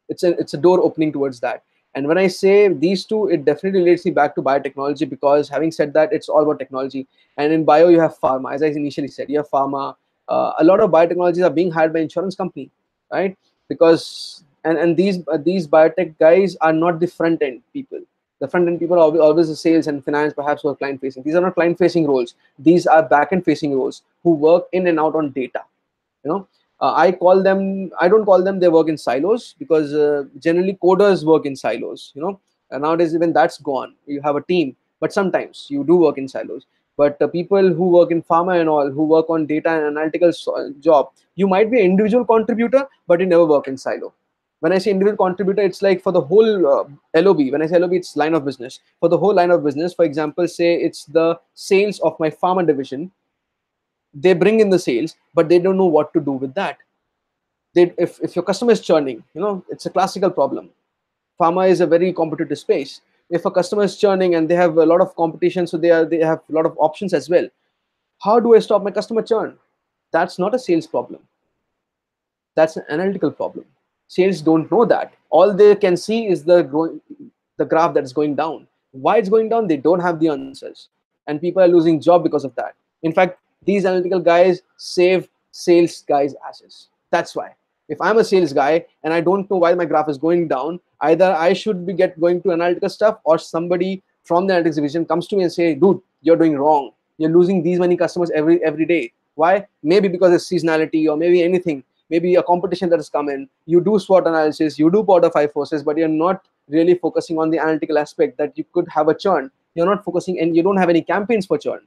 It's a door opening towards that. And when I say these two, it definitely relates me back to biotechnology, because having said that, it's all about technology. And in bio, you have pharma. As I initially said, you have pharma. A lot of biotechnologies are being hired by insurance company, right? Because these biotech guys are not the front end people. The front end people are always the sales and finance, perhaps, who are client facing. These are not client facing roles. These are back end facing roles who work in and out on data. I don't call them they work in silos, because generally coders work in silos. And nowadays even that's gone. You have a team, but sometimes you do work in silos. But people who work in pharma and all, who work on data and analytical job, you might be an individual contributor, but you never work in silo. When I say individual contributor, it's like for the whole LOB. When I say LOB, it's line of business. For the whole line of business, for example, say it's the sales of my pharma division. They bring in the sales, but they don't know what to do with that. If your customer is churning, it's a classical problem. Pharma is a very competitive space. If a customer is churning and they have a lot of competition, so they have a lot of options as well. How do I stop my customer churn? That's not a sales problem. That's an analytical problem. Sales don't know that. All they can see is the graph that's going down. Why it's going down, they don't have the answers, and people are losing job because of that. In fact, these analytical guys save sales guys asses. That's why. If I'm a sales guy and I don't know why my graph is going down, either I should be going to analytical stuff, or somebody from the analytics division comes to me and say, dude, you're doing wrong, you're losing these many customers every day. Why? Maybe because of seasonality, or maybe anything, maybe a competition that has come in. You do SWOT analysis, you do Powder 5 forces, but you're not really focusing on the analytical aspect that you could have a churn. You're not focusing, and you don't have any campaigns for churn.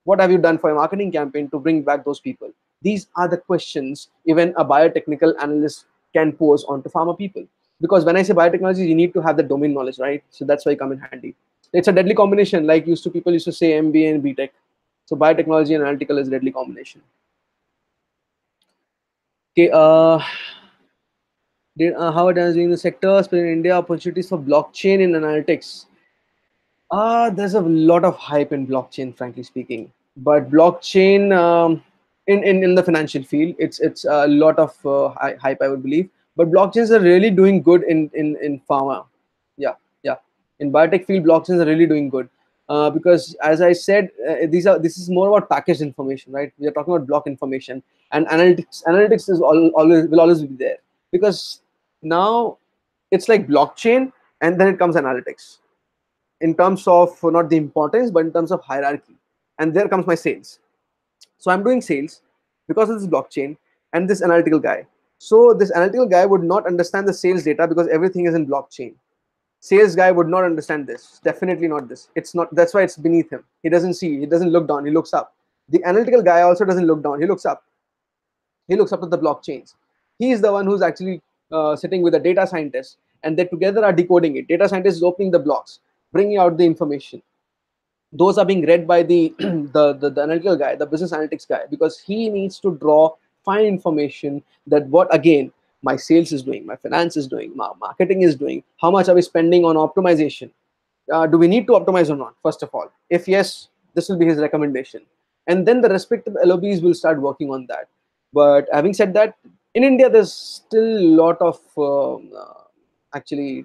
What have you done for a marketing campaign to bring back those people? These are the questions even a biotechnical analyst can pose onto pharma people. Because when I say biotechnology, you need to have the domain knowledge, right? So that's why I come in handy. It's a deadly combination, like people used to say MBA and B.Tech. So biotechnology and analytical is a deadly combination. Okay, how it is in the sector, especially in India, opportunities for blockchain in analytics. There's a lot of hype in blockchain, frankly speaking. But blockchain, in the financial field, it's a lot of hype, I would believe. But blockchains are really doing good in pharma. Yeah, yeah. In biotech field, blockchains are really doing good. Because as I said, this is more about packaged information, right? We are talking about block information, and analytics is always will always be there, because now it's like blockchain, and then it comes analytics, in terms of not the importance, but in terms of hierarchy. And there comes my sales. So I'm doing sales because of this blockchain and this analytical guy. So this analytical guy would not understand the sales data because everything is in blockchain. Sales guy would not understand this. Definitely not this. It's not. That's why it's beneath him. He doesn't see. He doesn't look down. He looks up. The analytical guy also doesn't look down. He looks up. He looks up to the blockchains. He is the one who's actually sitting with a data scientist, and they together are decoding it. Data scientist is opening the blocks, bringing out the information. Those are being read by the the analytical guy, the business analytics guy, because he needs to draw fine information that what again my sales is doing, my finance is doing, my marketing is doing, how much are we spending on optimization, do we need to optimize or not, first of all. If yes, this will be his recommendation, and then the respective LOBs will start working on that. But having said that, in India there's still a lot of actually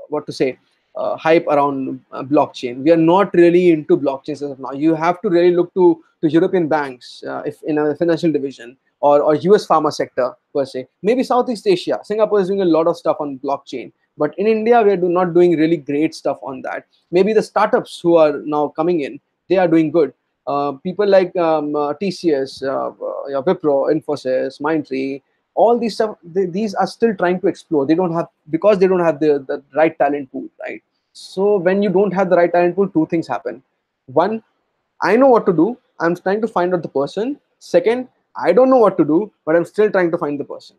what to say, hype around blockchain. We are not really into blockchains as of now. You have to really look to European banks, if in a financial division, or US pharma sector per se. Maybe Southeast Asia. Singapore is doing a lot of stuff on blockchain. But in India, we are not doing really great stuff on that. Maybe the startups who are now coming in, they are doing good. People like TCS, Wipro, Infosys, Mindtree, all these stuff, these are still trying to explore. They don't have, because they don't have the right talent pool, right? So when you don't have the right talent pool, two things happen. One, I know what to do, I'm trying to find out the person. Second, I don't know what to do, but I'm still trying to find the person.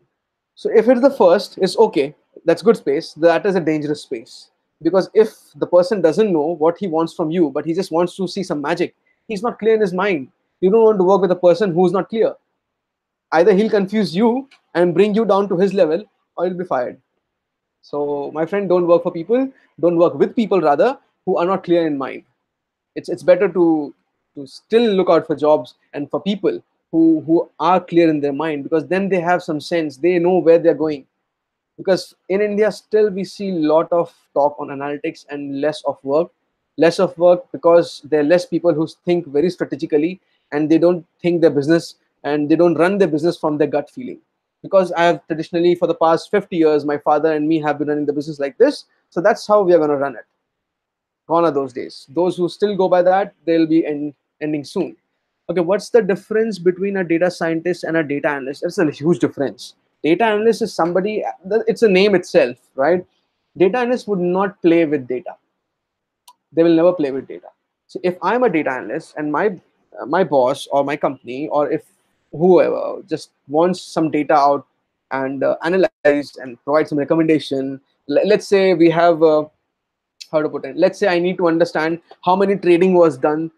So if it's the first, it's okay, that's good space. That is a dangerous space, because if the person doesn't know what he wants from you, but he just wants to see some magic, he's not clear in his mind. You don't want to work with a person who's not clear. Either he'll confuse you and bring you down to his level, or you'll be fired. So my friend, don't work for people, don't work with people rather, who are not clear in mind. It's better to still look out for jobs and for people who are clear in their mind, because then they have some sense, they know where they're going. Because in India still we see a lot of talk on analytics and less of work, because there are less people who think very strategically, and they don't think their business, and they don't run their business from their gut feeling. Because I have traditionally, for the past 50 years, my father and me have been running the business like this, so that's how we are going to run it. Gone are those days. Those who still go by that, they'll be ending soon. Okay, what's the difference between a data scientist and a data analyst? That's a huge difference. Data analyst is somebody, it's a name itself, right? Data analyst would not play with data. They will never play with data. So if I'm a data analyst and my boss or my company, or if whoever just wants some data out and analyze and provide some recommendation, let's say we have how to put it. Let's say I need to understand how many trading was done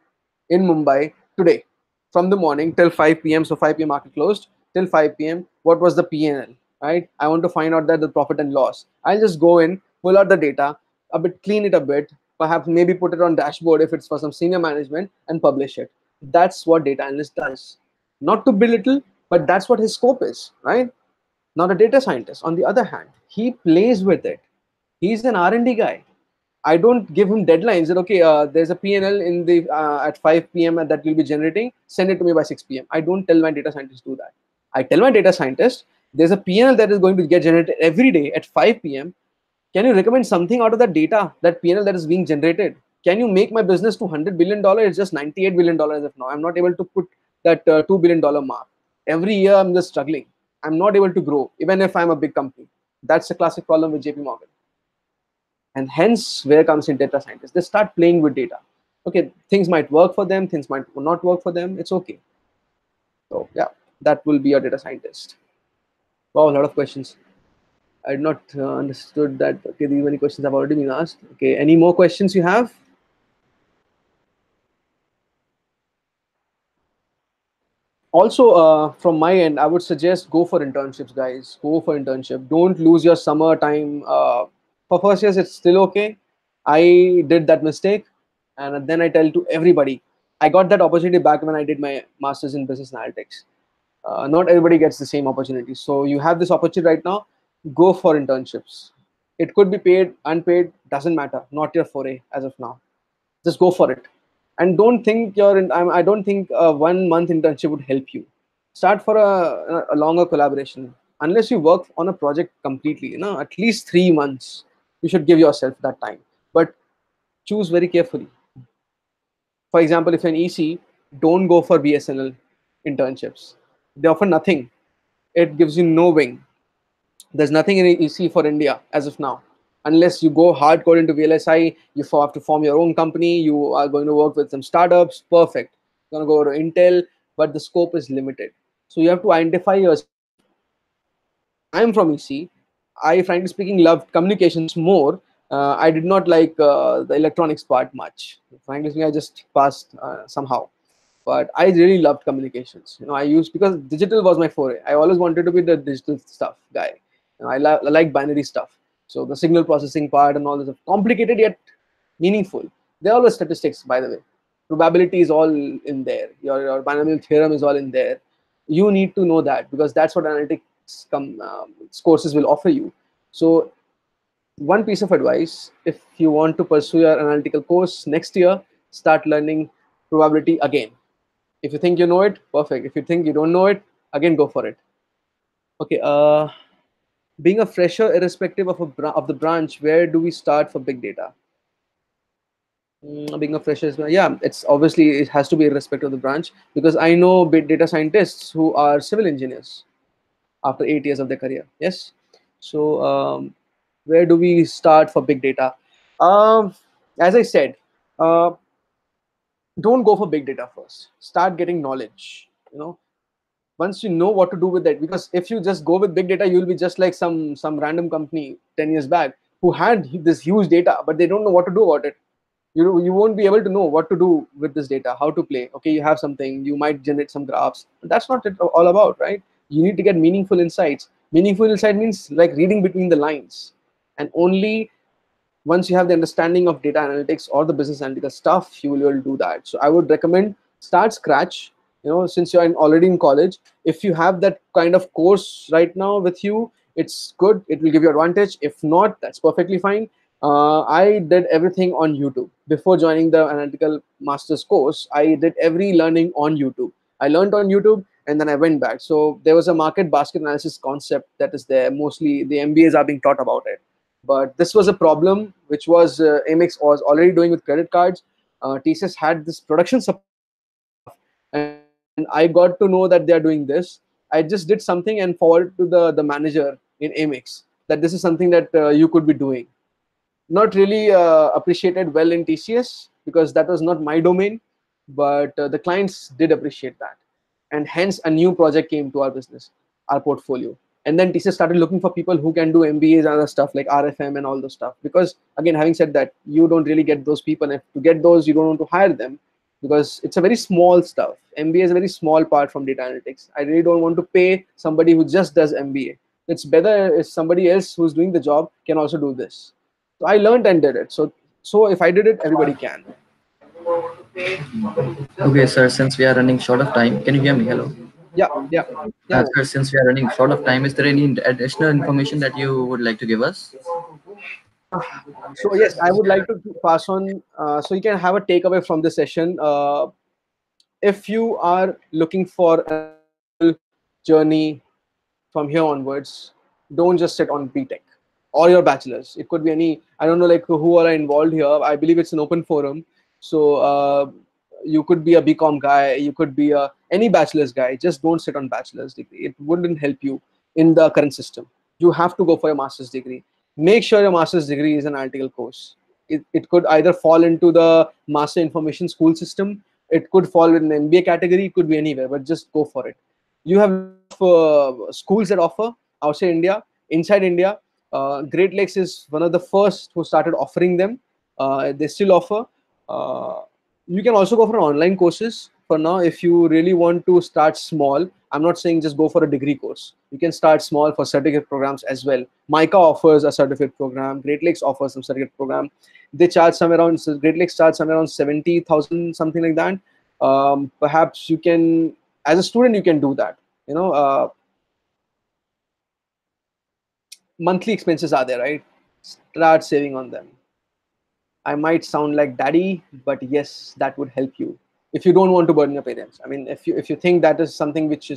in Mumbai today, from the morning till 5 p.m. So 5 p.m. market closed till 5 p.m. What was the PNL? Right? I want to find out that the profit and loss. I'll just go in, pull out the data, a bit, clean it a bit, perhaps maybe put it on dashboard if it's for some senior management, and publish it. That's what data analyst does. Not to belittle, but that's what his scope is, right? Not a data scientist. On the other hand, he plays with it. He's an R&D guy. I don't give him deadlines that okay, there's a PNL in the at 5 p.m. that you'll be generating. Send it to me by 6 p.m. I don't tell my data scientists to do that. I tell my data scientist there's a PNL that is going to get generated every day at 5 p.m. Can you recommend something out of that data, that PNL that is being generated? Can you make my business to $100 billion? It's just $98 billion as of now. I'm not able to put that $2 billion mark. Every year I'm just struggling. I'm not able to grow, even if I'm a big company. That's a classic problem with JP Morgan. And hence where comes in data scientists. They start playing with data. Okay, things might work for them, things might not work for them. It's okay. So yeah, that will be a data scientist. Wow, a lot of questions. I did not understood that. Okay, these many questions have already been asked. Okay, any more questions you have? Also, from my end, I would suggest go for internships, guys. Go for internship. Don't lose your summer time. For first years, it's still okay. I did that mistake, and then I tell to everybody. I got that opportunity back when I did my masters in business analytics. Not everybody gets the same opportunity, so you have this opportunity right now. Go for internships. It could be paid, unpaid, doesn't matter. Not your foray as of now. Just go for it, and don't think you're in. I don't think a 1 month internship would help you. Start for a longer collaboration. Unless you work on a project completely, at least 3 months, you should give yourself that time. But choose very carefully. For example, if you're an EC, don't go for BSNL internships. They offer nothing. It gives you no wing. There's nothing in EC for India as of now. Unless you go hardcore into VLSI, you have to form your own company. You are going to work with some startups. Perfect. You're going to go to Intel, but the scope is limited. So you have to identify yourself. I'm from EC. I, frankly speaking, loved communications more. I did not like the electronics part much. Frankly speaking, I just passed somehow. But I really loved communications. I used, because digital was my foray. I always wanted to be the digital stuff guy. I like binary stuff. So the signal processing part and all this, complicated yet meaningful. They're all the statistics, by the way. Probability is all in there. Your binomial theorem is all in there. You need to know that, because that's what analytics courses will offer you. So one piece of advice: if you want to pursue your analytical course next year, start learning probability again. If you think you know it, perfect. If you think you don't know it, again, go for it. Okay. Being a fresher, irrespective of of the branch, where do we start for big data? Being a fresher, yeah, it's obviously it has to be irrespective of the branch, because I know big data scientists who are civil engineers after 8 years of their career. Yes. So where do we start for big data? Um, as I said, uh, don't go for big data first. Start getting knowledge. Once you know what to do with that, because if you just go with big data, you'll be just like some random company 10 years back who had this huge data, but they don't know what to do about it. You won't be able to know what to do with this data, how to play. Okay, you have something, you might generate some graphs, but that's not it all about, right? You need to get meaningful insights. Meaningful insight means like reading between the lines, and only once you have the understanding of data analytics or the business analytical stuff, you will be able to do that. So I would recommend start scratch. Since you're already in college, if you have that kind of course right now with you, it's good. It will give you advantage. If not, that's perfectly fine. I did everything on YouTube before joining the analytical master's course. I did every learning on YouTube. I learned on YouTube, and then I went back. So there was a market basket analysis concept that is there. Mostly the MBAs are being taught about it, but this was a problem which was Amex was already doing with credit cards. TCS had this production support stuff, and I got to know that they are doing this. I just did something and forwarded to the manager in Amex that this is something that you could be doing. Not really appreciated well in TCS, because that was not my domain, but the clients did appreciate that, and hence a new project came to our business, our portfolio. And then TCS started looking for people who can do MBAs and other stuff like RFM and all those stuff. Because again, having said that, you don't really get those people. And if to get those, you don't want to hire them because it's a very small stuff. MBA is a very small part from data analytics. I really don't want to pay somebody who just does MBA. It's better if somebody else who's doing the job can also do this. So I learned and did it. So if I did it, everybody can. Okay, sir, since we are running short of time, can you hear me? Hello. Yeah, yeah, yeah. Sir, since we are running short of time, is there any additional information that you would like to give us? So yes, I would like to pass on. So you can have a takeaway from this session. If you are looking for an analytical journey from here onwards, don't just sit on B.Tech or your bachelor's. It could be any. I don't know like who are involved here. I believe it's an open forum. So you could be a BCom guy. You could be a any bachelor's guy. Just don't sit on bachelor's degree. It wouldn't help you in the current system. You have to go for your master's degree. Make sure your master's degree is an analytical course. It could either fall into the master information school system. It could fall in the MBA category. It could be anywhere, but just go for it. You have a lot of schools that offer outside India. Inside India, Great Lakes is one of the first who started offering them. They still offer. Uh, you can also go for online courses for now if you really want to start small. I'm not saying just go for a degree course. You can start small for certificate programs as well. Mica offers a certificate program. Great Lakes offers some certificate program. They charge somewhere around, so Great Lakes charge somewhere around 70,000, something like that. Perhaps you can, as a student, you can do that. You know, monthly expenses are there, right? Start saving on them. I might sound like daddy, but yes, that would help you if you don't want to burden your parents. I mean, if you think that is something which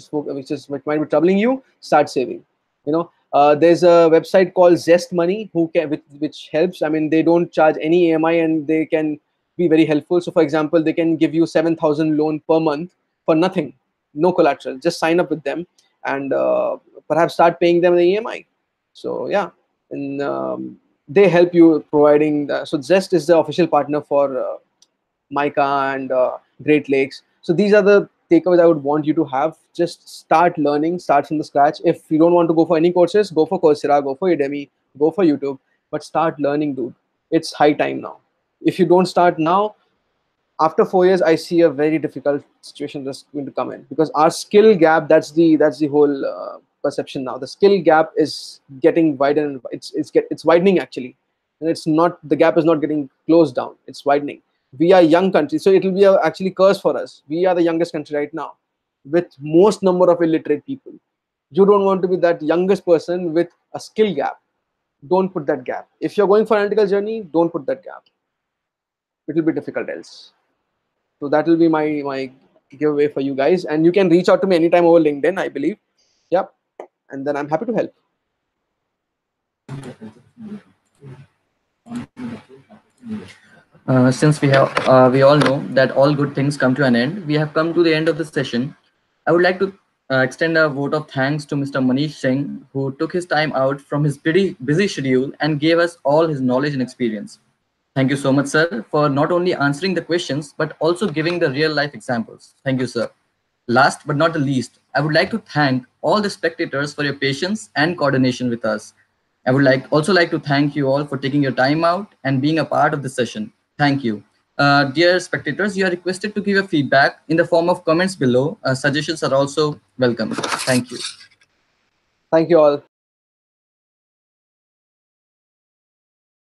might be troubling you, start saving. There's a website called Zest Money which helps. I mean, they don't charge any AMI and they can be very helpful. So, for example, they can give you 7,000 loan per month for nothing, no collateral. Just sign up with them and perhaps start paying them the EMI. So yeah, and they help you providing so Zest is the official partner for Mica and Great Lakes. So these are the takeaways I would want you to have. Just start learning, start from the scratch. If you don't want to go for any courses, go for Coursera, go for Udemy, go for YouTube, but start learning, dude. It's high time now. If you don't start now, after 4 years, I see a very difficult situation that's going to come in, because our skill gap, that's the whole perception now. The skill gap is getting wider and it's widening actually, and it's not, the gap is not getting closed down, it's widening. We are young country, so it will be a actually curse for us. We are the youngest country right now with most number of illiterate people. You don't want to be that youngest person with a skill gap. Don't put that gap. If you're going for an analytical journey, don't put that gap. It will be difficult else. So that will be my giveaway for you guys, and you can reach out to me anytime over LinkedIn, I believe. Yep, and then I'm happy to help. Since we all know that all good things come to an end, we have come to the end of the session. I would like to extend a vote of thanks to Mr. Manish Singh, who took his time out from his pretty busy schedule and gave us all his knowledge and experience. Thank you so much, sir, for not only answering the questions, but also giving the real life examples. Thank you, sir. Last but not the least, I would like to thank all the spectators for your patience and coordination with us. I would also like to thank you all for taking your time out and being a part of the session. Thank you. Dear spectators, you are requested to give your feedback in the form of comments below. Suggestions are also welcome. Thank you. Thank you all.